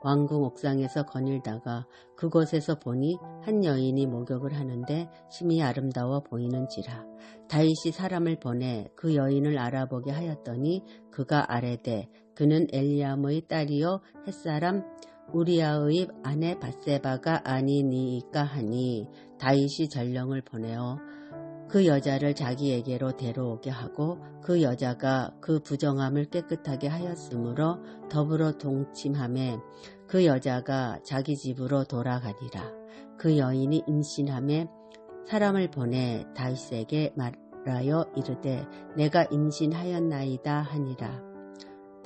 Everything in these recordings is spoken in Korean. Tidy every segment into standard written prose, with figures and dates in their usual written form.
왕궁 옥상에서 거닐다가 그곳에서 보니 한 여인이 목욕을 하는데 심히 아름다워 보이는지라. 다윗이 사람을 보내 그 여인을 알아보게 하였더니 그가 아뢰되 그는 엘리암의 딸이요 햇사람 우리아의 아내 밧세바가 아니니이까 하니 다윗이 전령을 보내어 그 여자를 자기에게로 데려오게 하고 그 여자가 그 부정함을 깨끗하게 하였으므로 더불어 동침하매 그 여자가 자기 집으로 돌아가니라. 그 여인이 임신하매 사람을 보내 다윗에게 말하여 이르되 내가 임신하였나이다 하니라.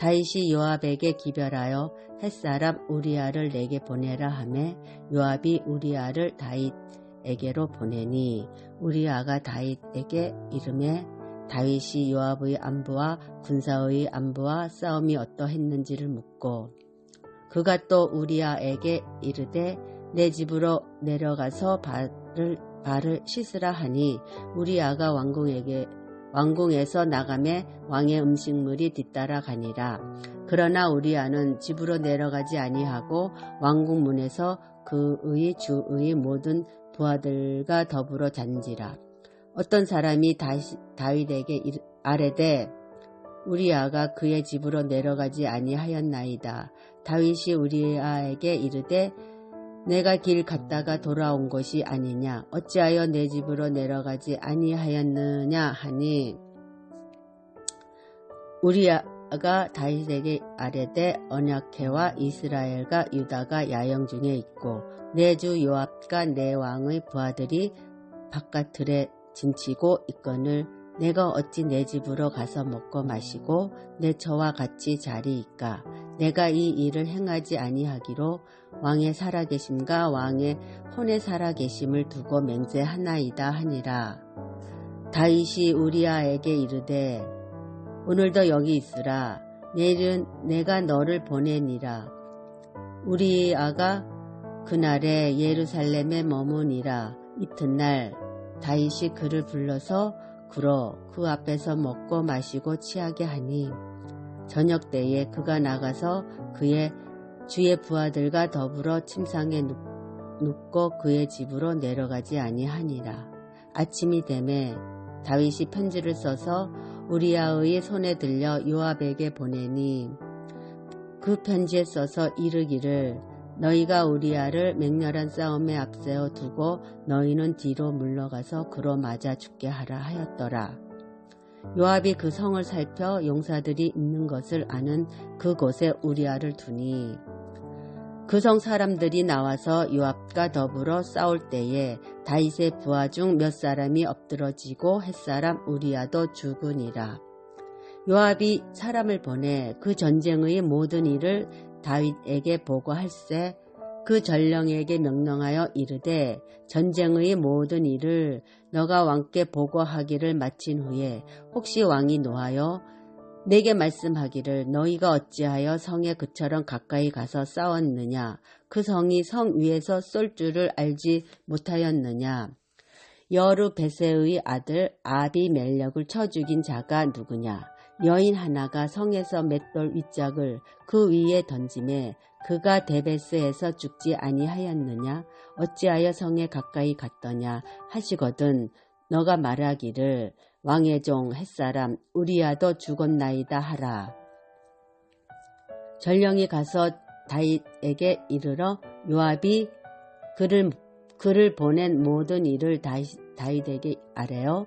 다윗이 요압에게 기별하여 햇사람 우리아를 내게 보내라 하매 요압이 우리아를 다윗에게로 보내니 우리아가 다윗에게 이르매 다윗이 요압의 안부와 군사의 안부와 싸움이 어떠했는지를 묻고 그가 또 우리아에게 이르되 내 집으로 내려가서 발을 씻으라 하니 우리아가 왕궁에서 나가매 왕의 음식물이 뒤따라 가니라. 그러나 우리아는 집으로 내려가지 아니하고 왕궁 문에서 그의 주의 모든 부하들과 더불어 잔지라. 어떤 사람이 다윗에게 아뢰되 우리아가 그의 집으로 내려가지 아니하였나이다. 다윗이 우리아에게 이르되 내가 길 갔다가 돌아온 것이 아니냐 어찌하여 내 집으로 내려가지 아니하였느냐 하니 우리아가 다윗에게 아뢰되 언약궤와 이스라엘과 유다가 야영 중에 있고 내 주 요압과 내 왕의 부하들이 바깥틀에 진치고 있거늘 내가 어찌 내 집으로 가서 먹고 마시고 내 처와 같이 자리이까. 내가 이 일을 행하지 아니하기로 왕의 살아계심과 왕의 혼의 살아계심을 두고 맹세하나이다 하니라. 다윗이 우리아에게 이르되 오늘도 여기 있으라. 내일은 내가 너를 보내니라. 우리아가 그날에 예루살렘에 머무니라. 이튿날 다윗이 그를 불러서 그 앞에서 먹고 마시고 취하게 하니 저녁 때에 그가 나가서 그의 주의 부하들과 더불어 침상에 눕고 그의 집으로 내려가지 아니하니라. 아침이 되매 다윗이 편지를 써서 우리아의 손에 들려 요압에게 보내니 그 편지에 써서 이르기를 너희가 우리아를 맹렬한 싸움에 앞세워 두고 너희는 뒤로 물러가서 그로 맞아 죽게 하라 하였더라. 요압이 그 성을 살펴 용사들이 있는 것을 아는 그곳에 우리아를 두니 그 성 사람들이 나와서 요압과 더불어 싸울 때에 다윗의 부하 중 몇 사람이 엎드러지고 햇사람 우리아도 죽으니라. 요압이 사람을 보내 그 전쟁의 모든 일을 다윗에게 보고할세 그 전령에게 명령하여 이르되 전쟁의 모든 일을 너가 왕께 보고하기를 마친 후에 혹시 왕이 노하여 내게 말씀하기를 너희가 어찌하여 성에 그처럼 가까이 가서 싸웠느냐 그 성이 성 위에서 쏠 줄을 알지 못하였느냐 여루 베세의 아들 아비멜렉을 쳐 죽인 자가 누구냐 여인 하나가 성에서 맷돌 윗짝을 그 위에 던짐에 그가 데베스에서 죽지 아니하였느냐 어찌하여 성에 가까이 갔더냐 하시거든 너가 말하기를 왕의 종 햇사람 우리아도 죽었나이다 하라. 전령이 가서 다윗에게 이르러 요압이 그를 보낸 모든 일을 다윗에게 아뢰어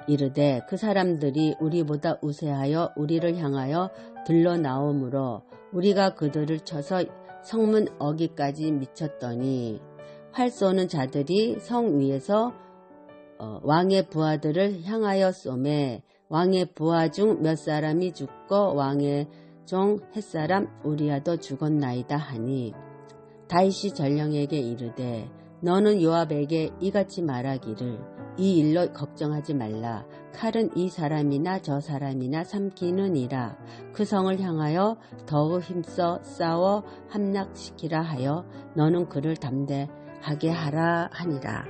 이르되 그 사람들이 우리보다 우세하여 우리를 향하여 들러나오므로 우리가 그들을 쳐서 성문 어기까지 미쳤더니 활 쏘는 자들이 성 위에서 왕의 부하들을 향하여 쏘매 왕의 부하 중 몇 사람이 죽고 왕의 종 햇사람 우리아도 죽었나이다 하니 다윗이 전령에게 이르되 너는 요압에게 이같이 말하기를 이 일로 걱정하지 말라. 칼은 이 사람이나 저 사람이나 삼키느니라. 그 성을 향하여 더욱 힘써 싸워 함락시키라 하여 너는 그를 하게 하라 하니라.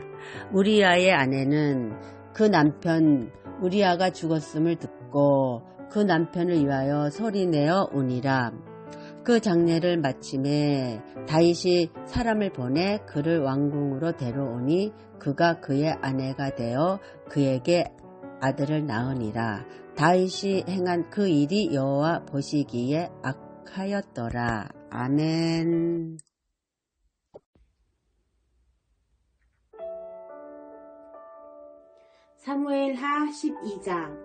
우리아의 아내는 그 남편 우리아가 죽었음을 듣고 그 남편을 위하여 소리내어 우니라. 그 장례를 마침에 다윗이 사람을 보내 그를 왕궁으로 데려오니 그가 그의 아내가 되어 그에게 아들을 낳으니라. 다윗이 행한 그 일이 여호와 보시기에 악하였더라. 아멘. 사무엘하 12장.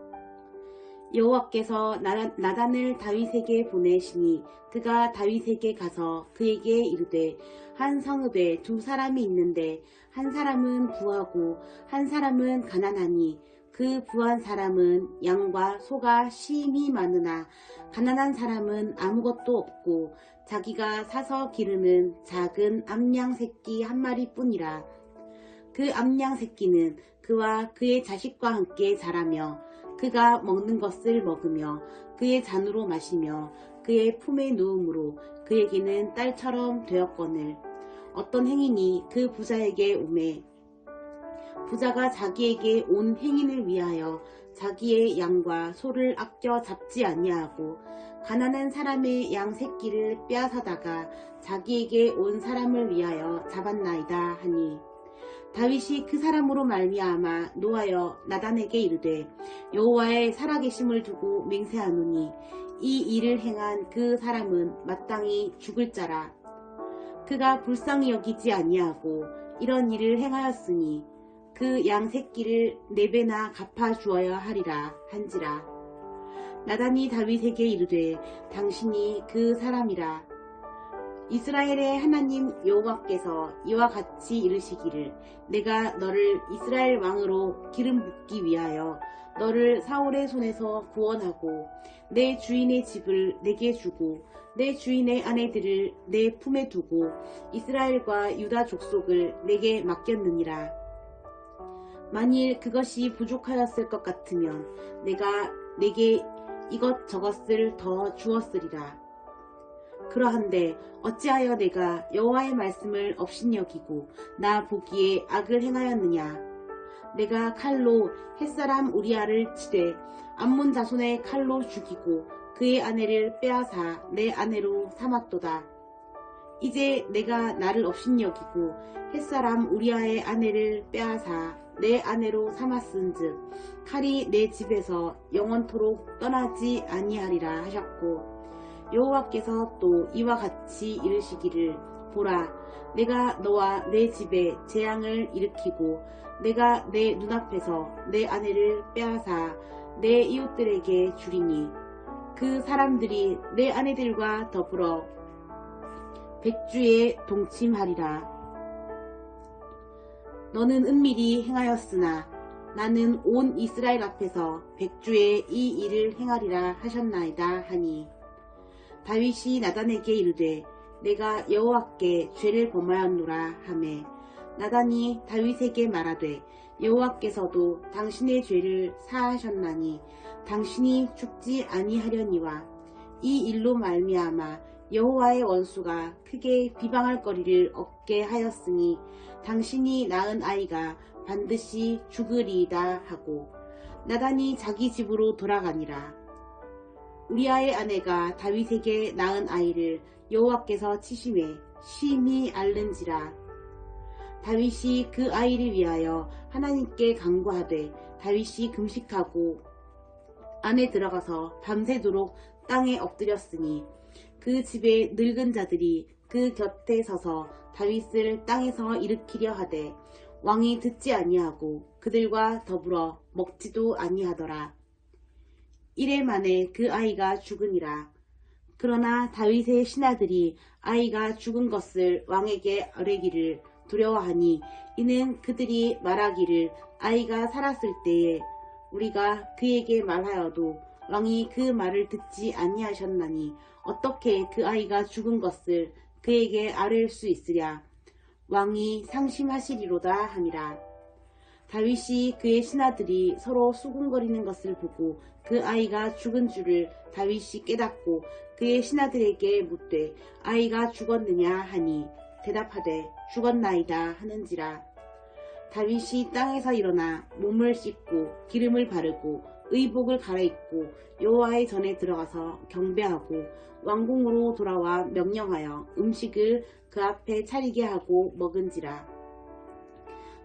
여호와께서 나단을 다윗에게 보내시니 그가 다윗에게 가서 그에게 이르되 한 성읍에 두 사람이 있는데 한 사람은 부하고 한 사람은 가난하니 그 부한 사람은 양과 소가 심히 많으나 가난한 사람은 아무것도 없고 자기가 사서 기르는 작은 암양 새끼 한 마리뿐이라. 그 암양 새끼는 그와 그의 자식과 함께 자라며 그가 먹는 것을 먹으며 그의 잔으로 마시며 그의 품에 누움으로 그에게는 딸처럼 되었거늘 어떤 행인이 그 부자에게 오매 부자가 자기에게 온 행인을 위하여 자기의 양과 소를 아껴 잡지 아니하고 가난한 사람의 양 새끼를 빼앗아다가 자기에게 온 사람을 위하여 잡았나이다 하니 다윗이 그 사람으로 말미암아 노하여 나단에게 이르되 여호와의 살아계심을 두고 맹세하노니 이 일을 행한 그 사람은 마땅히 죽을 자라. 그가 불쌍히 여기지 아니하고 이런 일을 행하였으니 그 양 새끼를 4배나 갚아 주어야 하리라 한지라. 나단이 다윗에게 이르되 당신이 그 사람이라. 이스라엘의 하나님 여호와께서 이와 같이 이르시기를 내가 너를 이스라엘 왕으로 기름 붓기 위하여 너를 사울의 손에서 구원하고 내 주인의 집을 내게 주고 내 주인의 아내들을 내 품에 두고 이스라엘과 유다 족속을 내게 맡겼느니라. 만일 그것이 부족하였을 것 같으면 내가 내게 이것저것을 더 주었으리라. 그러한데 어찌하여 내가 여호와의 말씀을 업신여기고 나 보기에 악을 행하였느냐. 내가 칼로 햇사람 우리아를 치되 암몬 자손의 칼로 죽이고 그의 아내를 빼앗아 내 아내로 삼았도다. 이제 내가 나를 업신여기고 햇사람 우리아의 아내를 빼앗아 내 아내로 삼았은즉 칼이 내 집에서 영원토록 떠나지 아니하리라 하셨고 여호와께서 또 이와 같이 이르시기를 보라 내가 너와 내 집에 재앙을 일으키고 내가 내 눈앞에서 내 아내를 빼앗아 내 이웃들에게 주리니 그 사람들이 내 아내들과 더불어 백주에 동침하리라. 너는 은밀히 행하였으나 나는 온 이스라엘 앞에서 백주에 이 일을 행하리라 하셨나이다 하니 다윗이 나단에게 이르되 내가 여호와께 죄를 범하였노라 하매 나단이 다윗에게 말하되 여호와께서도 당신의 죄를 사하셨나니 당신이 죽지 아니하려니와 이 일로 말미암아 여호와의 원수가 크게 비방할 거리를 얻게 하였으니 당신이 낳은 아이가 반드시 죽으리이다 하고 나단이 자기 집으로 돌아가니라. 우리아의 아내가 다윗에게 낳은 아이를 여호와께서 치심에 심히 앓는지라. 다윗이 그 아이를 위하여 하나님께 간구하되 다윗이 금식하고 안에 들어가서 밤새도록 땅에 엎드렸으니 그 집의 늙은 자들이 그 곁에 서서 다윗을 땅에서 일으키려 하되 왕이 듣지 아니하고 그들과 더불어 먹지도 아니하더라. 이래 만에 그 아이가 죽으니라. 그러나 다윗의 신하들이 아이가 죽은 것을 왕에게 아뢰기를 두려워하니 이는 그들이 말하기를 아이가 살았을 때에 우리가 그에게 말하여도 왕이 그 말을 듣지 아니하셨나니 어떻게 그 아이가 죽은 것을 그에게 아뢰일 수 있으랴. 왕이 상심하시리로다 함이라. 다윗이 그의 신하들이 서로 수군거리는 것을 보고 그 아이가 죽은 줄을 다윗이 깨닫고 그의 신하들에게 묻되 아이가 죽었느냐 하니 대답하되 죽었나이다 하는지라. 다윗이 땅에서 일어나 몸을 씻고 기름을 바르고 의복을 갈아입고 여호와의 전에 들어가서 경배하고 왕궁으로 돌아와 명령하여 음식을 그 앞에 차리게 하고 먹은지라.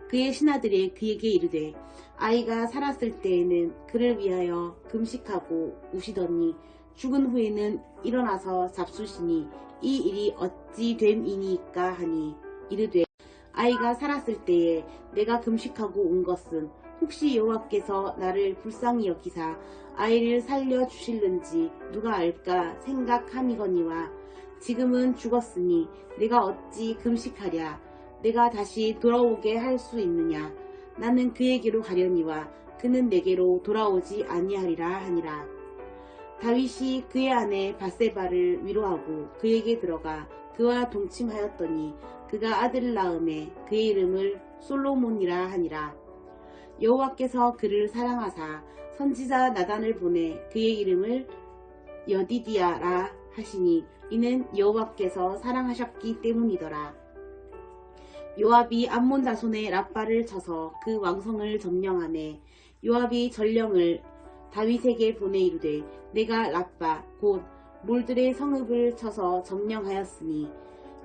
그의 신하들이 그에게 이르되 아이가 살았을 때에는 그를 위하여 금식하고 우시더니 죽은 후에는 일어나서 잡수시니 이 일이 어찌 됨이니까 하니 이르되 아이가 살았을 때에 내가 금식하고 온 것은 혹시 여호와께서 나를 불쌍히 여기사 아이를 살려주실는지 누가 알까 생각함이거니와 지금은 죽었으니 내가 어찌 금식하랴. 내가 다시 돌아오게 할 수 있느냐. 나는 그에게로 가려니와 그는 내게로 돌아오지 아니하리라 하니라. 다윗이 그의 아내 밧세바를 위로하고 그에게 들어가 그와 동침하였더니 그가 아들을 낳음에 그의 이름을 솔로몬이라 하니라. 여호와께서 그를 사랑하사 선지자 나단을 보내 그의 이름을 여디디아라 하시니 이는 여호와께서 사랑하셨기 때문이더라. 요압이 암몬 자손의 랍바를 쳐서 그 왕성을 점령하매 요압이 전령을 다윗에게 보내 이르되 내가 랍바 곧 몰들의 성읍을 쳐서 점령하였으니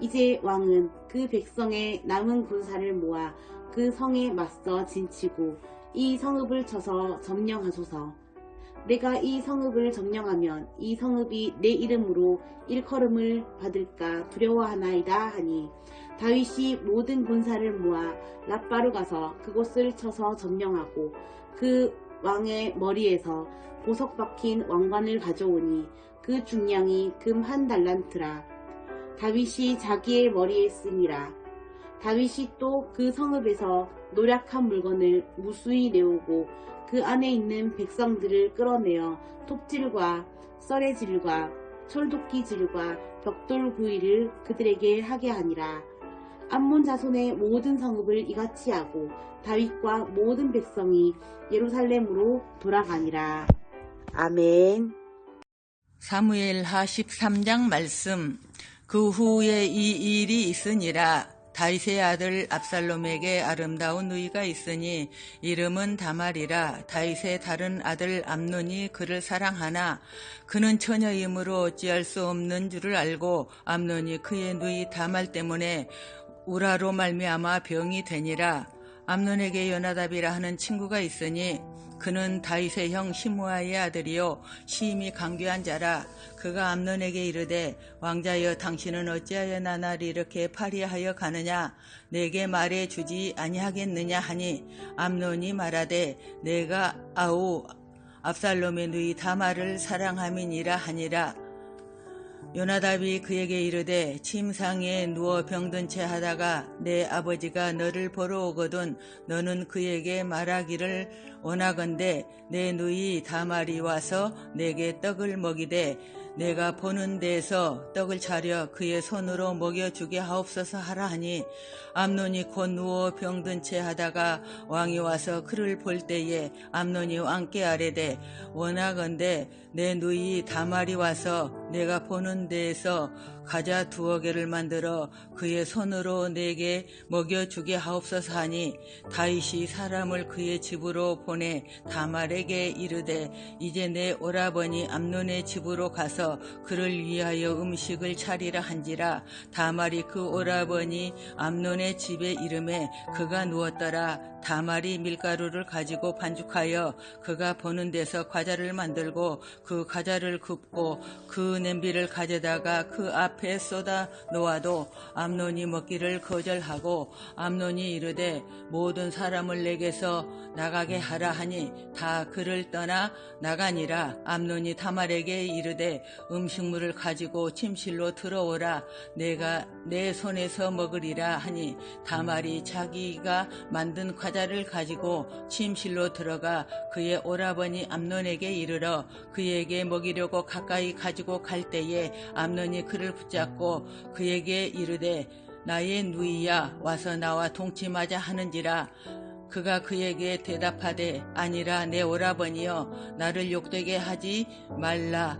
이제 왕은 그 백성의 남은 군사를 모아 그 성에 맞서 진치고 이 성읍을 쳐서 점령하소서. 내가 이 성읍을 점령하면 이 성읍이 내 이름으로 일컬음을 받을까 두려워하나이다 하니 다윗이 모든 군사를 모아 랍바로 가서 그곳을 쳐서 점령하고 그 왕의 머리에서 보석 박힌 왕관을 가져오니 그 중량이 금 1달란트라. 다윗이 자기의 머리에 쓰니라. 다윗이 또 그 성읍에서 노략한 물건을 무수히 내오고 그 안에 있는 백성들을 끌어내어 톱질과 썰애질과 철도끼질과 벽돌구이를 그들에게 하게 하니라. 암몬 자손의 모든 성읍을 이같이 하고 다윗과 모든 백성이 예루살렘으로 돌아가니라. 아멘. 사무엘하 13장 말씀. 그 후에 이 일이 있으니라. 다윗의 아들 압살롬에게 아름다운 누이가 있으니 이름은 다말이라. 다윗의 다른 아들 암논이 그를 사랑하나 그는 처녀이므로 어찌할 수 없는 줄을 알고 암논이 그의 누이 다말 때문에 우라로 말미암아 병이 되니라. 암논에게 요나답이라 하는 친구가 있으니 그는 다윗의 형 시므아의 아들이요 심히 강귀한 자라. 그가 암논에게 이르되 왕자여 당신은 어찌하여 나날 이렇게 파리하여 가느냐. 내게 말해 주지 아니하겠느냐 하니 암논이 말하되 내가 아우 압살롬의 누이 다말을 사랑함이니라 하니라. 요나답이 그에게 이르되 침상에 누워 병든 채 하다가 내 아버지가 너를 보러 오거든 너는 그에게 말하기를 원하건대 내 누이 다말이 와서 내게 떡을 먹이되 내가 보는 데에서 떡을 차려 그의 손으로 먹여주게 하옵소서 하라 하니 암논이 곧 누워 병든 채 하다가 왕이 와서 그를 볼 때에 암논이 왕께 아뢰되 원하건대 내 누이 다말이 와서 내가 보는 데에서 가자 2여 개를 만들어 그의 손으로 내게 먹여주게 하옵소서 하니 다윗이 사람을 그의 집으로 보내 다말에게 이르되 이제 내 오라버니 암논의 집으로 가서 그를 위하여 음식을 차리라 한지라. 다말이 그 오라버니 암논의 집에 이름에 그가 누웠더라. 다말이 밀가루를 가지고 반죽하여 그가 보는 데서 과자를 만들고 그 과자를 굽고 그 냄비를 가져다가 그 앞에 쏟아 놓아도 암논이 먹기를 거절하고 암논이 이르되 모든 사람을 내게서 나가게 하라 하니 다 그를 떠나 나가니라. 암논이 다말에게 이르되 음식물을 가지고 침실로 들어오라. 내가 내 손에서 먹으리라 하니 다말이 자기가 만든 과자를 가지고 침실로 들어가 그의 오라버니 암논에게 이르러 그에게 먹이려고 가까이 가지고 갈 때에 암논이 그를 붙잡고 그에게 이르되 나의 누이야 와서 나와 동침하자 하는지라. 그가 그에게 대답하되 아니라 내 오라버니여 나를 욕되게 하지 말라.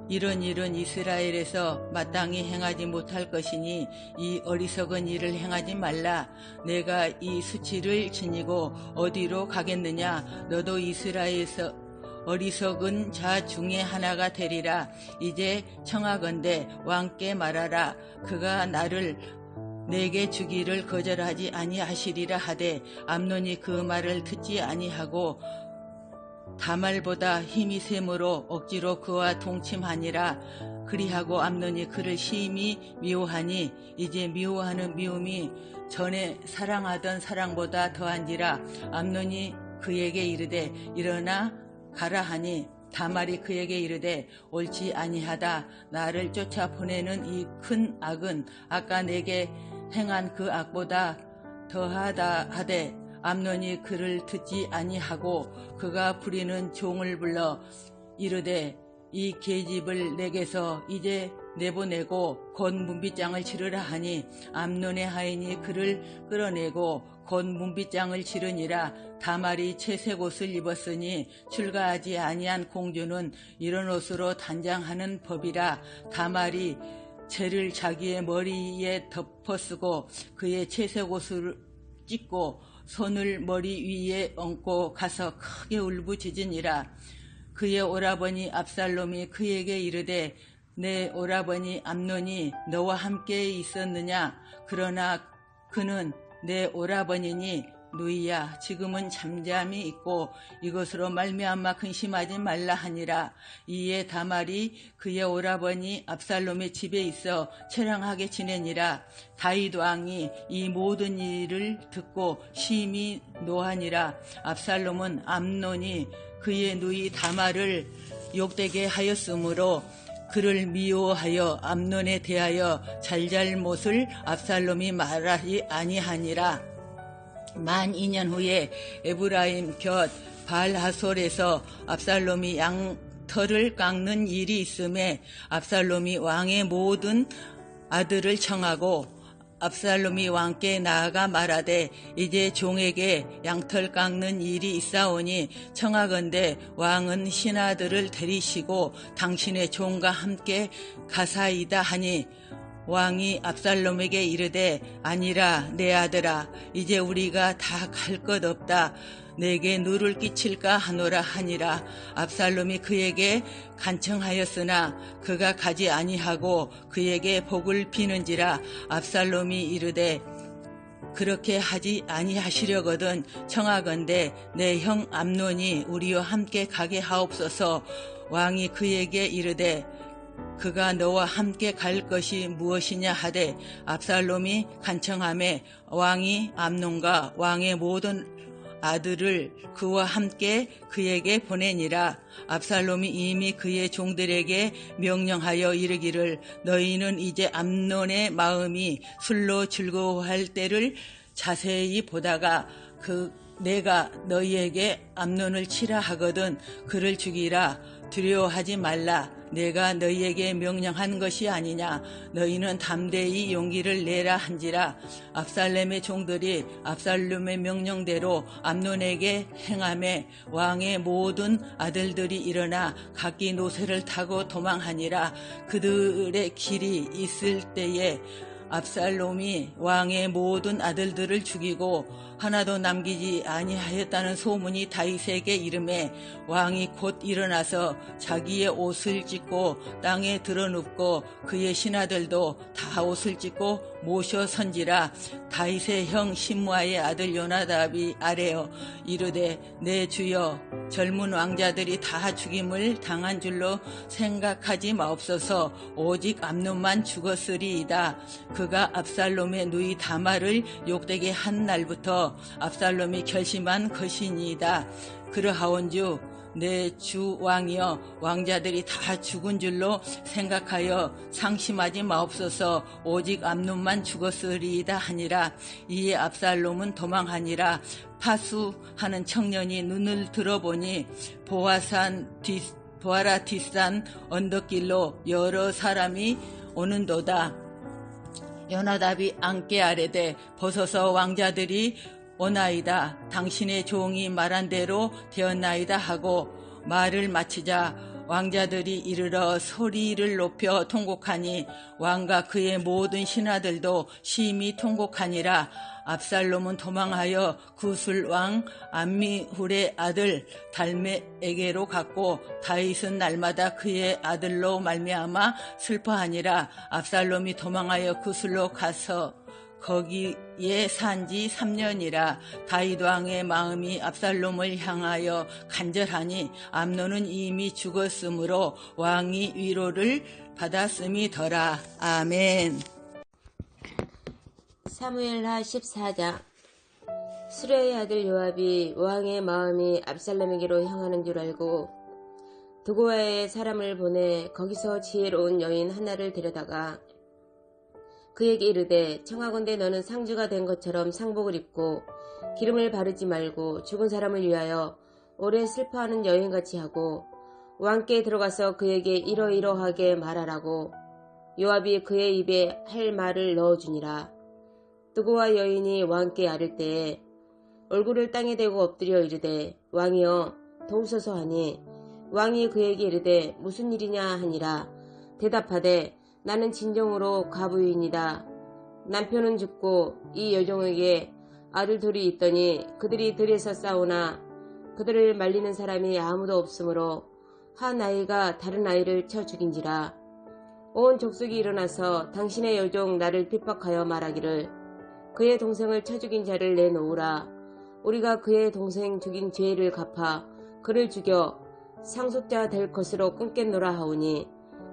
이런 일은 이스라엘에서 마땅히 행하지 못할 것이니 이 어리석은 일을 행하지 말라. 내가 이 수치를 지니고 어디로 가겠느냐? 너도 이스라엘에서 어리석은 자 중에 하나가 되리라. 이제 청하건대 왕께 말하라. 그가 나를 내게 주기를 거절하지 아니하시리라 하되 암논이 그 말을 듣지 아니하고 다말보다 힘이 셈으로 억지로 그와 동침하니라. 그리하고 암논이 그를 심히 미워하니 이제 미워하는 미움이 전에 사랑하던 사랑보다 더한지라. 암논이 그에게 이르되 일어나 가라 하니 다말이 그에게 이르되 옳지 아니하다. 나를 쫓아 보내는 이 큰 악은 아까 내게 행한 그 악보다 더하다 하되 암논이 그를 듣지 아니하고 그가 부리는 종을 불러 이르되 이 계집을 내게서 이제 내보내고 곧 문빗장을 치르라 하니 암논의 하인이 그를 끌어내고 곧 문빗장을 치르니라. 다말이 채색 옷을 입었으니 출가하지 아니한 공주는 이런 옷으로 단장하는 법이라. 다말이 채를 자기의 머리에 덮어쓰고 그의 채색 옷을 찢고 손을 머리 위에 얹고 가서 크게 울부짖으니라. 그의 오라버니 압살롬이 그에게 이르되 내 오라버니 암논이 너와 함께 있었느냐? 그러나 그는 내 오라버니니 누이야 지금은 잠잠히 있고 이것으로 말미암아 근심하지 말라 하니라. 이에 다말이 그의 오라버니 압살롬의 집에 있어 처량하게 지내니라. 다윗 왕이 이 모든 일을 듣고 심히 노하니라. 압살롬은 암논이 그의 누이 다말을 욕되게 하였으므로 그를 미워하여 암논에 대하여 잘잘못을 압살롬이 말하지 아니하니라. 만 2년 후에 에브라임 곁 발하솔에서 압살롬이 양털을 깎는 일이 있음에 압살롬이 왕의 모든 아들을 청하고 압살롬이 왕께 나아가 말하되 이제 종에게 양털 깎는 일이 있사오니 청하건대 왕은 신하들을 데리시고 당신의 종과 함께 가사이다 하니 왕이 압살롬에게 이르되 아니라 내 아들아 이제 우리가 다 갈 것 없다. 내게 누를 끼칠까 하노라 하니라. 압살롬이 그에게 간청하였으나 그가 가지 아니하고 그에게 복을 비는지라. 압살롬이 이르되 그렇게 하지 아니하시려거든 청하건대 내 형 암논이 우리와 함께 가게 하옵소서. 왕이 그에게 이르되 그가 너와 함께 갈 것이 무엇이냐 하되 압살롬이 간청하매 왕이 암논과 왕의 모든 아들을 그와 함께 그에게 보내니라. 압살롬이 이미 그의 종들에게 명령하여 이르기를 너희는 이제 암논의 마음이 술로 즐거워할 때를 자세히 보다가 내가 너희에게 암논을 치라 하거든 그를 죽이라. 두려워하지 말라. 내가 너희에게 명령한 것이 아니냐. 너희는 담대히 용기를 내라 한지라. 압살롬의 종들이 압살롬의 명령대로 암논에게 행하매 왕의 모든 아들들이 일어나 각기 노새를 타고 도망하니라. 그들의 길이 있을 때에 압살롬이 왕의 모든 아들들을 죽이고 하나도 남기지 아니하였다는 소문이 다윗에게 이르매 왕이 곧 일어나서 자기의 옷을 찢고 땅에 드러눕고 그의 신하들도 다 옷을 찢고 모셔 선지라. 다윗의 형 심므아의 아들 요나답이 아뢰어 이르되 내 주여 젊은 왕자들이 다 죽임을 당한 줄로 생각하지 마옵소서. 오직 암논만 죽었으리이다. 그가 압살롬의 누이 다말을 욕되게 한 날부터 압살롬이 결심한 것이니이다. 그러하온즉 내 주 왕이여 왕자들이 다 죽은 줄로 생각하여 상심하지 마옵소서. 오직 암논만 죽었으리이다 하니라. 이에 압살롬은 도망하니라. 파수하는 청년이 눈을 들어보니 보아라 뒷산 언덕길로 여러 사람이 오는도다. 요나답이 안께 아뢰되 벗어서 왕자들이 오나이다. 당신의 종이 말한 대로 되었나이다 하고 말을 마치자 왕자들이 이르러 소리를 높여 통곡하니 왕과 그의 모든 신하들도 심히 통곡하니라. 압살롬은 도망하여 구술 왕 암미훌의 아들 달메에게로 갔고 다윗은 날마다 그의 아들로 말미암아 슬퍼하니라. 압살롬이 도망하여 구술로 가서 거기에 산지 3년이라. 다윗 왕의 마음이 압살롬을 향하여 간절하니 암논은 이미 죽었으므로 왕이 위로를 받았음이더라. 아멘. 사무엘하 14장. 수레의 아들 요압이 왕의 마음이 압살롬에게로 향하는 줄 알고 드고아에 사람을 보내 거기서 지혜로운 여인 하나를 데려다가 그에게 이르되 청하건대 너는 상주가 된 것처럼 상복을 입고 기름을 바르지 말고 죽은 사람을 위하여 오래 슬퍼하는 여인같이 하고 왕께 들어가서 그에게 이러이러하게 말하라고 요압이 그의 입에 할 말을 넣어주니라. 드고아 여인이 왕께 아를 때에 얼굴을 땅에 대고 엎드려 이르되 왕이여 도우소서 하니 왕이 그에게 이르되 무슨 일이냐 하니라. 대답하되 나는 진정으로 과부인이다. 남편은 죽고 이 여종에게 아들 둘이 있더니 그들이 들에서 싸우나 그들을 말리는 사람이 아무도 없으므로 한 아이가 다른 아이를 쳐 죽인지라. 온 족속이 일어나서 당신의 여종 나를 핍박하여 말하기를 그의 동생을 쳐 죽인 자를 내놓으라. 우리가 그의 동생 죽인 죄를 갚아 그를 죽여 상속자 될 것으로 끊겠노라 하오니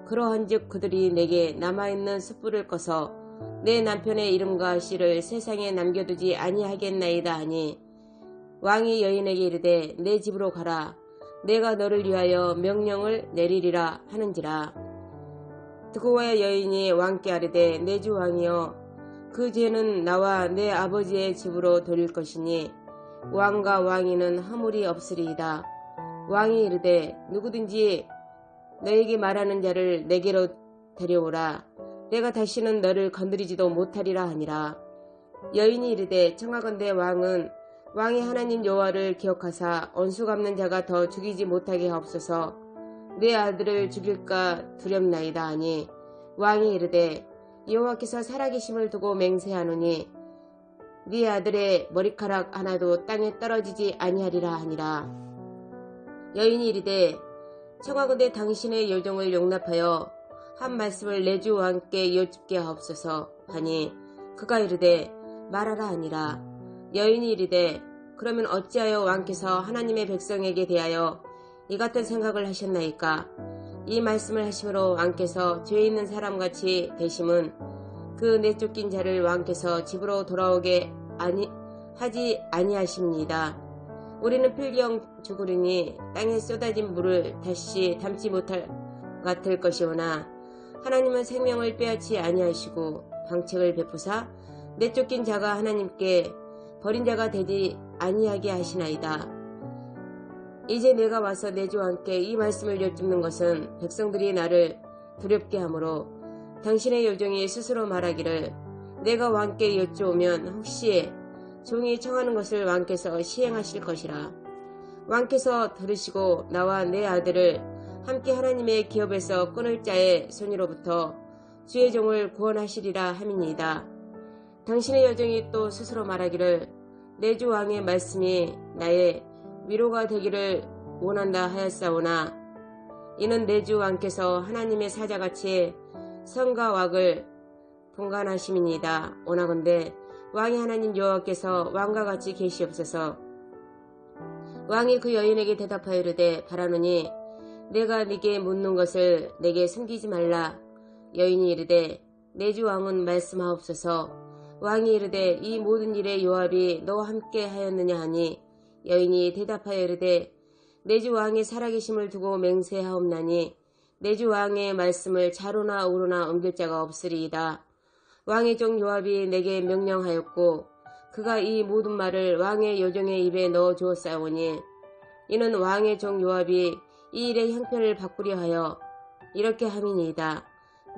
그러한즉 그들이 내게 남아있는 숯불을 꺼서 내 남편의 이름과 씨를 세상에 남겨두지 아니하겠나이다 하니 왕이 여인에게 이르되 내 집으로 가라. 내가 너를 위하여 명령을 내리리라 하는지라. 드고와 여인이 왕께 아뢰되 내 주 왕이여 그 죄는 나와 내 아버지의 집으로 돌릴 것이니 왕과 왕위는 허물이 없으리이다. 왕이 이르되 누구든지 너에게 말하는 자를 내게로 데려오라. 내가 다시는 너를 건드리지도 못하리라 하니라. 여인이 이르되 청하건대 왕은 왕의 하나님 여호와를 기억하사 언수 갚는 자가 더 죽이지 못하게 하옵소서. 내 아들을 죽일까 두렵나이다 하니 왕이 이르되 여호와께서 살아계심을 두고 맹세하노니 네 아들의 머리카락 하나도 땅에 떨어지지 아니하리라 하니라. 여인이 이르되 청하건대 당신의 여종을 용납하여 한 말씀을 내 주 왕께 여쭙게 하옵소서 하니 그가 이르되 말하라 하니라. 여인이 이르되 그러면 어찌하여 왕께서 하나님의 백성에게 대하여 이 같은 생각을 하셨나이까? 이 말씀을 하심으로 왕께서 죄 있는 사람같이 되심은 그 내쫓긴 자를 왕께서 집으로 돌아오게 하지 아니하십니다. 우리는 필경 죽으리니 땅에 쏟아진 물을 다시 담지 못할 같을 것이오나 하나님은 생명을 빼앗지 아니하시고 방책을 베푸사 내쫓긴 자가 하나님께 버린 자가 되지 아니하게 하시나이다. 이제 내가 와서 내 주 왕께 이 말씀을 여쭙는 것은 백성들이 나를 두렵게 하므로 당신의 여종이 스스로 말하기를 내가 왕께 여쭈오면 혹시 종이 청하는 것을 왕께서 시행하실 것이라. 왕께서 들으시고 나와 내 아들을 함께 하나님의 기업에서 끊을 자의 손으로부터 주의 종을 구원하시리라 함이니이다. 당신의 여종이 또 스스로 말하기를 내 주 왕의 말씀이 나의 위로가 되기를 원한다 하였사오나 이는 내 주 왕께서 하나님의 사자같이 선과 왁을 분간하심이니이다. 원하건대 왕의 하나님 여호와께서 왕과 같이 계시옵소서. 왕이 그 여인에게 대답하여 이르되 바라노니 내가 네게 묻는 것을 내게 숨기지 말라. 여인이 이르되 내 주 왕은 말씀하옵소서. 왕이 이르되 이 모든 일에 요압이 너와 함께 하였느냐 하니 여인이 대답하여 이르되 내 주 왕의 살아계심을 두고 맹세하옵나니 내 주 왕의 말씀을 좌로나 우로나 옮길 자가 없으리이다. 왕의 종 요압이 내게 명령하였고 그가 이 모든 말을 왕의 여종의 입에 넣어 주었사오니 이는 왕의 종 요압이 이 일의 형편을 바꾸려 하여 이렇게 함이니이다.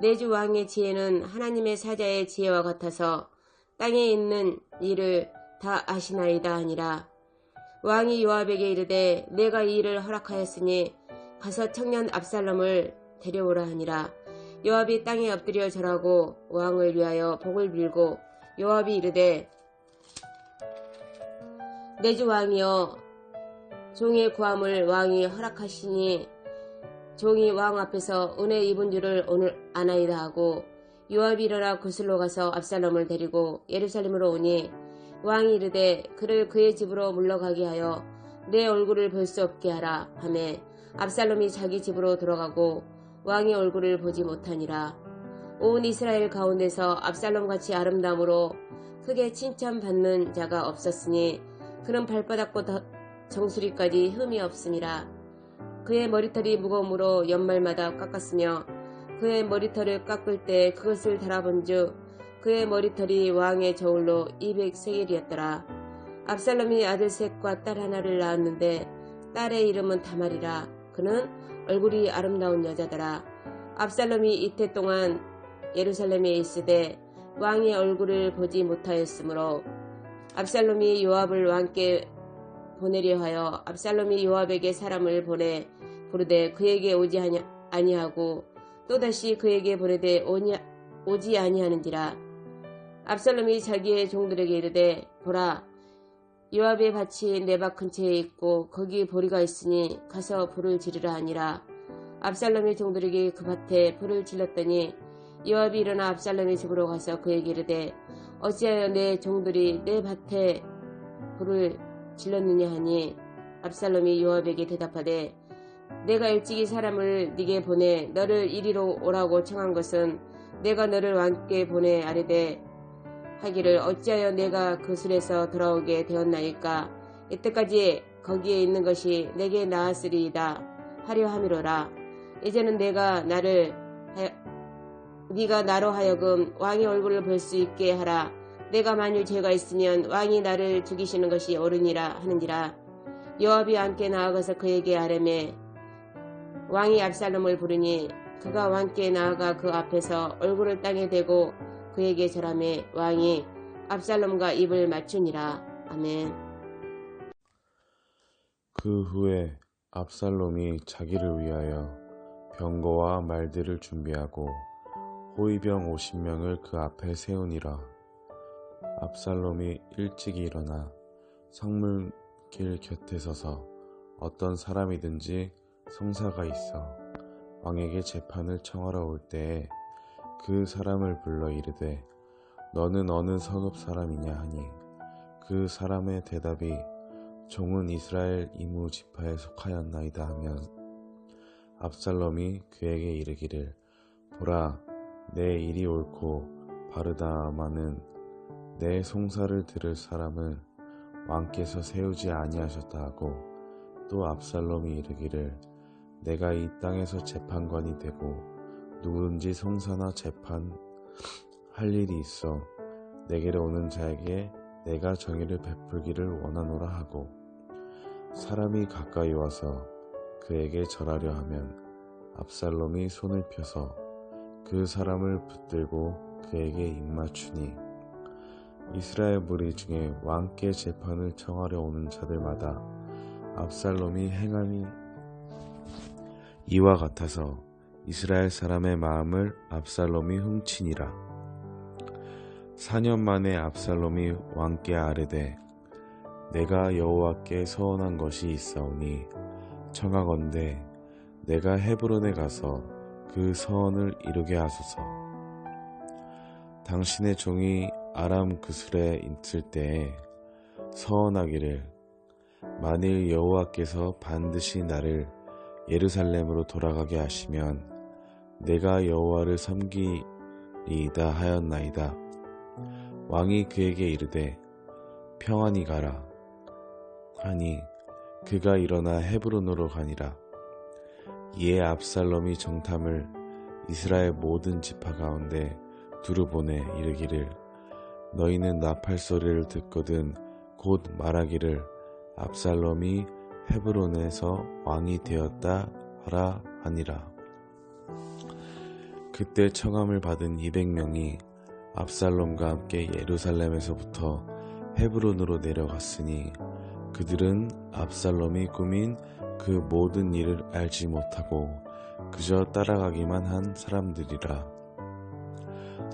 내 주 왕의 지혜는 하나님의 사자의 지혜와 같아서 땅에 있는 일을 다 아시나이다 하니라. 왕이 요압에게 이르되 내가 이 일을 허락하였으니 가서 청년 압살롬을 데려오라 하니라. 요압이 땅에 엎드려 절하고 왕을 위하여 복을 빌고 요압이 이르되 내 주 왕이여 종의 구함을 왕이 허락하시니 종이 왕 앞에서 은혜 입은 줄을 오늘 아나이다 하고 요압이 일어나 구슬로 가서 압살롬을 데리고 예루살렘으로 오니 왕이 이르되 그를 그의 집으로 물러가게 하여 내 얼굴을 볼 수 없게 하라 하매 압살롬이 자기 집으로 돌아가고 왕의 얼굴을 보지 못하니라. 온 이스라엘 가운데서 압살롬같이 아름다움으로 크게 칭찬받는 자가 없었으니 그는 발바닥보다 정수리까지 흠이 없으니라. 그의 머리털이 무거움으로 연말마다 깎았으며 그의 머리털을 깎을 때 그것을 달아본즉 그의 머리털이 왕의 저울로 200세겔이었더라. 압살롬이 아들 셋과 딸 하나를 낳았는데 딸의 이름은 다말이라. 그는 얼굴이 아름다운 여자더라. 압살롬이 이태 동안 예루살렘에 있으되 왕의 얼굴을 보지 못하였으므로 압살롬이 요압을 왕께 보내려 하여 압살롬이 요압에게 사람을 보내 부르되 그에게 오지 아니하고 또다시 그에게 보내되 오지 아니하는지라. 압살롬이 자기의 종들에게 이르되 보라 요압의 밭이 내 밭 근처에 있고 거기 보리가 있으니 가서 불을 지르라 하니라. 압살롬의 종들에게 그 밭에 불을 질렀더니 요압이 일어나 압살롬의 집으로 가서 그에게 이르되 어찌하여 내 종들이 내 밭에 불을 질렀느냐 하니 압살롬이 요압에게 대답하되 내가 일찍이 사람을 네게 보내 너를 이리로 오라고 청한 것은 내가 너를 왕께 보내 아뢰되 하기를 어찌하여 내가 그 술에서 돌아오게 되었나이까. 이때까지 거기에 있는 것이 내게 나았으리이다 하려 함이로라. 이제는 네가 나로 하여금 왕의 얼굴을 볼 수 있게 하라. 내가 만일 죄가 있으면 왕이 나를 죽이시는 것이 옳으니라 하는지라. 요압이 왕께 나아가서 그에게 아뢰매 왕이 압살롬을 부르니 그가 왕께 나아가 그 앞에서 얼굴을 땅에 대고 그에게 절하매 왕이 압살롬과 입을 맞추니라. 아멘. 그 후에 압살롬이 자기를 위하여 병거와 말들을 준비하고 호위병 50명을 그 앞에 세우니라. 압살롬이 일찍이 일어나 성문길 곁에 서서 어떤 사람이든지 송사가 있어 왕에게 재판을 청하러 올 때에 그 사람을 불러 이르되 너는 어느 성읍 사람이냐 하니 그 사람의 대답이 종은 이스라엘 이무 지파에 속하였나이다 하면 압살롬이 그에게 이르기를 보라 내 일이 옳고 바르다마는 내 송사를 들을 사람을 왕께서 세우지 아니하셨다 하고 또 압살롬이 이르기를 내가 이 땅에서 재판관이 되고 누구든지 송사나 재판할 일이 있어 내게로 오는 자에게 내가 정의를 베풀기를 원하노라 하고 사람이 가까이 와서 그에게 절하려 하면 압살롬이 손을 펴서 그 사람을 붙들고 그에게 입맞추니 이스라엘 무리 중에 왕께 재판을 청하려 오는 자들마다 압살롬이 행함이 이와 같아서 이스라엘 사람의 마음을 압살롬이 훔치니라. 4년 만에 압살롬이 왕께 아뢰되 내가 여호와께 서원한 것이 있사오니 청하건대 내가 헤브론에 가서 그 서원을 이루게 하소서. 당신의 종이 아람 그술에 있을 때에 서원하기를 만일 여호와께서 반드시 나를 예루살렘으로 돌아가게 하시면 내가 여호와를 섬기리이다 하였나이다. 왕이 그에게 이르되 평안히 가라 하니 그가 일어나 헤브론으로 가니라. 이에 압살롬이 정탐을 이스라엘 모든 지파 가운데 두루 보내 이르기를 너희는 나팔 소리를 듣거든 곧 말하기를 압살롬이 헤브론에서 왕이 되었다 하라 하니라. 그때 청함을 받은 200명이 압살롬과 함께 예루살렘에서부터 헤브론으로 내려갔으니 그들은 압살롬이 꾸민 그 모든 일을 알지 못하고 그저 따라가기만 한 사람들이라.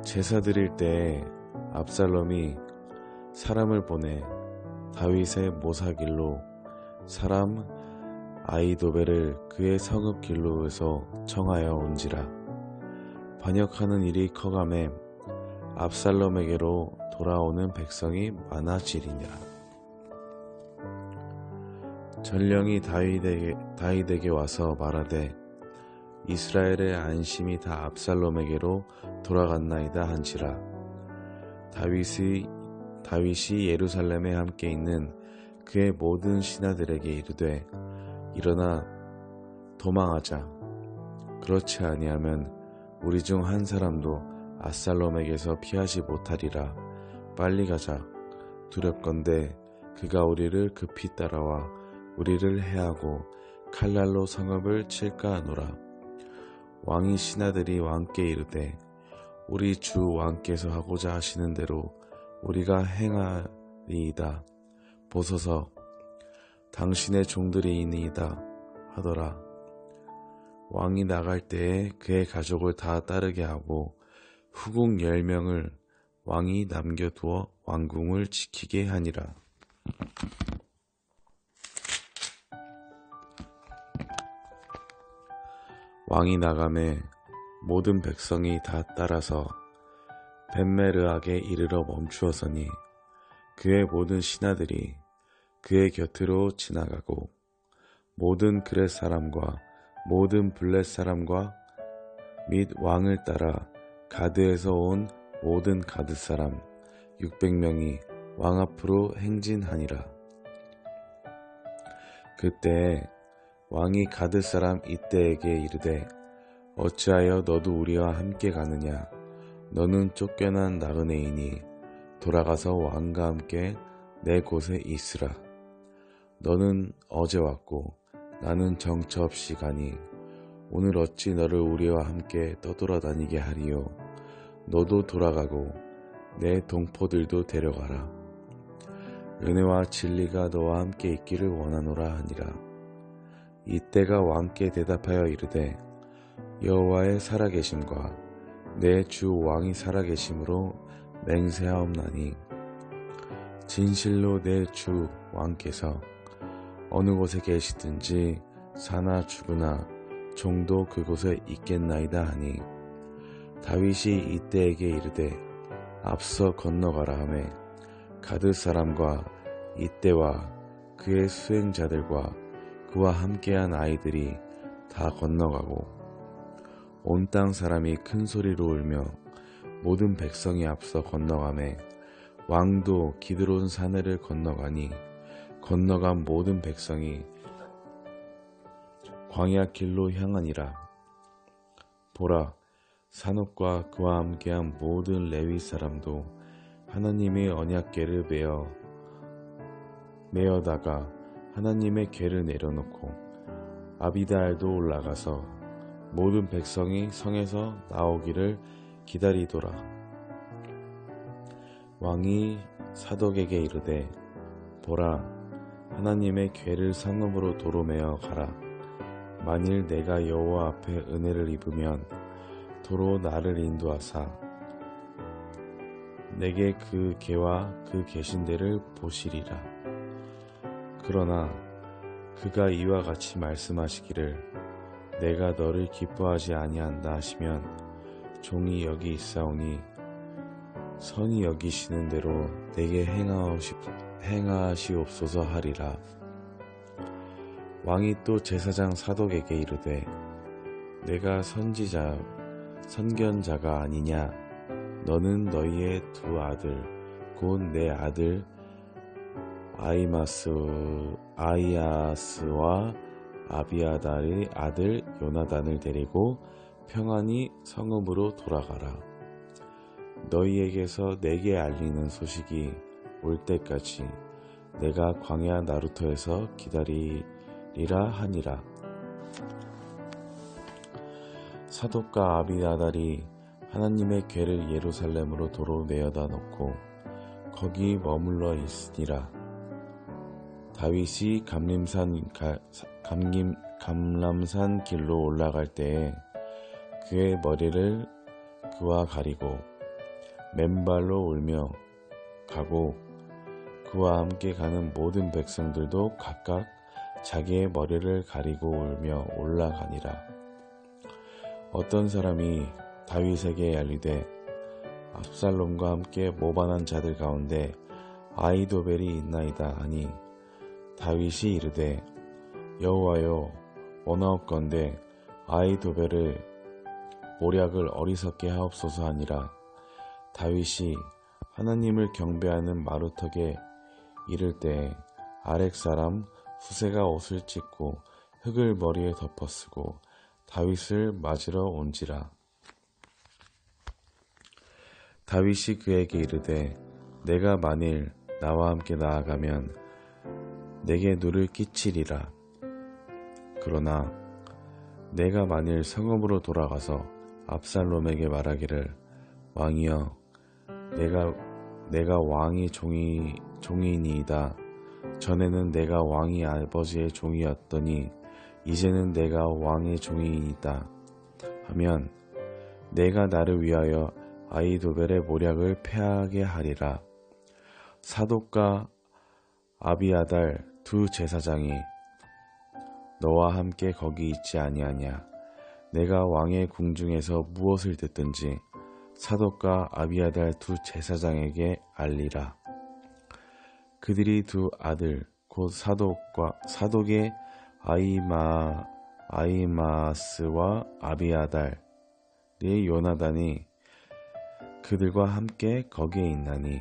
제사 드릴 때에 압살롬이 사람을 보내 다윗의 모사길로 사람 아히도벨을 그의 성읍 길로에서 청하여 온지라. 반역하는 일이 커가매 압살롬에게로 돌아오는 백성이 많아지리니라. 전령이 다윗에게 와서 말하되 이스라엘의 안심이 다 압살롬에게로 돌아갔나이다 한지라. 다윗이 예루살렘에 함께 있는 그의 모든 신하들에게 이르되 일어나 도망하자. 그렇지 아니하면 우리 중 한 사람도 압살롬에게서 피하지 못하리라. 빨리 가자. 두렵건대 그가 우리를 급히 따라와 우리를 해하고 칼날로 성읍을 칠까 하노라. 왕이 신하들이 왕께 이르되 우리 주 왕께서 하고자 하시는 대로 우리가 행하리이다. 보소서 당신의 종들이니이다 하더라. 왕이 나갈 때에 그의 가족을 다 따르게 하고 후궁 10명을 왕이 남겨두어 왕궁을 지키게 하니라. 왕이 나가매 모든 백성이 다 따라서 벳메르악에 이르러 멈추었으니 그의 모든 신하들이 그의 곁으로 지나가고 모든 그렛 사람과 모든 블렛 사람과 및 왕을 따라 가드에서 온 모든 가드 사람 600명이 왕 앞으로 행진하니라. 그때에 왕이 가드 사람 이때에게 이르되 어찌하여 너도 우리와 함께 가느냐. 너는 쫓겨난 나그네이니 돌아가서 왕과 함께 내 곳에 있으라. 너는 어제 왔고 나는 정처 없이 가니 오늘 어찌 너를 우리와 함께 떠돌아다니게 하리요. 너도 돌아가고 내 동포들도 데려가라. 은혜와 진리가 너와 함께 있기를 원하노라 하니라. 이때가 왕께 대답하여 이르되 여호와의 살아계심과 내 주 왕이 살아계심으로 맹세하옵나니 진실로 내 주 왕께서 어느 곳에 계시든지 사나 죽으나 종도 그곳에 있겠나이다 하니 다윗이 이때에게 이르되 앞서 건너가라 하매 가드 사람과 이때와 그의 수행자들과 그와 함께한 아이들이 다 건너가고 온 땅 사람이 큰 소리로 울며 모든 백성이 앞서 건너가매 왕도 기드론 사내를 건너가니 건너간 모든 백성이 광야 길로 향하니라. 보라, 산업과 그와 함께한 모든 레위 사람도 하나님의 언약궤를 메어다가 하나님의 궤를 내려놓고 아비달도 올라가서 모든 백성이 성에서 나오기를 기다리더라. 왕이 사독에게 이르되 보라, 하나님의 궤를 성읍으로 도로 메어 가라. 만일 내가 여호와 앞에 은혜를 입으면 도로 나를 인도하사 내게 그 궤와 그 계신 데를 보시리라. 그러나 그가 이와 같이 말씀하시기를 내가 너를 기뻐하지 아니한다 하시면 종이 여기 있사오니 선이 여기시는 대로 내게 행하시옵소서 하리라. 왕이 또 제사장 사독에게 이르되 내가 선견자가 아니냐. 너는 너희의 두 아들 곧 내 아들 아히야스와 아비아달의 아들 요나단을 데리고 평안히 성읍으로 돌아가라. 너희에게서 내게 알리는 소식이 올 때까지 내가 광야 나루터에서 기다리리라 하니라. 사독과 아비아달이 하나님의 궤를 예루살렘으로 도로 내어다 놓고 거기 머물러 있으니라. 다윗이 감람산 길로 올라갈 때에 그의 머리를 그와 가리고 맨발로 울며 가고 그와 함께 가는 모든 백성들도 각각 자기의 머리를 가리고 울며 올라가니라. 어떤 사람이 다윗에게 알리되 압살롬과 함께 모반한 자들 가운데 아히도벨이 있나이다 하니 다윗이 이르되 여호와여 원하옵건대 아히도벨을 모략을 어리석게 하옵소서 하니라. 다윗이 하나님을 경배하는 마루턱에 이를 때 아렉 사람 후세가 옷을 찢고 흙을 머리에 덮어쓰고 다윗을 맞으러 온지라. 다윗이 그에게 이르되 내가 만일 나와 함께 나아가면 내게 누를 끼치리라. 그러나 내가 만일 성읍으로 돌아가서 압살롬에게 말하기를 왕이여 내가 왕의 종이니이다. 전에는 내가 왕의 아버지의 종이었더니 이제는 내가 왕의 종이니이다 하면 내가 나를 위하여 아히도벨의 모략을 패하게 하리라. 사독과 아비아달 두 제사장이 너와 함께 거기 있지 아니하냐. 내가 왕의 궁중에서 무엇을 듣든지 사독과 아비아달 두 제사장에게 알리라. 그들이 두 아들 곧 사독의 아히마스와 아비아달의 요나단이 그들과 함께 거기에 있나니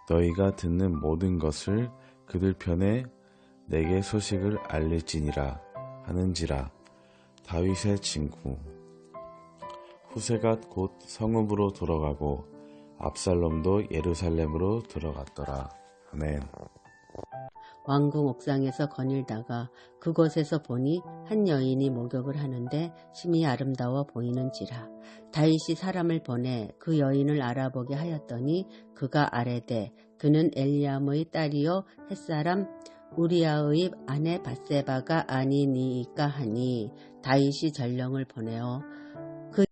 너희가 듣는 모든 것을 그들 편에 내게 소식을 알릴지니라 하는지라. 다윗의 친구 후세가 곧 성읍으로 돌아가고 압살롬도 예루살렘으로 들어갔더라. 아멘. 왕궁 옥상에서 거닐다가 그곳에서 보니 한 여인이 목욕을 하는데 심히 아름다워 보이는지라. 다윗이 사람을 보내 그 여인을 알아보게 하였더니 그가 아뢰되 그는 엘리암의 딸이요 햇사람 우리아의 아내 밧세바가 아니니이까 하니 다윗이 전령을 보내어 그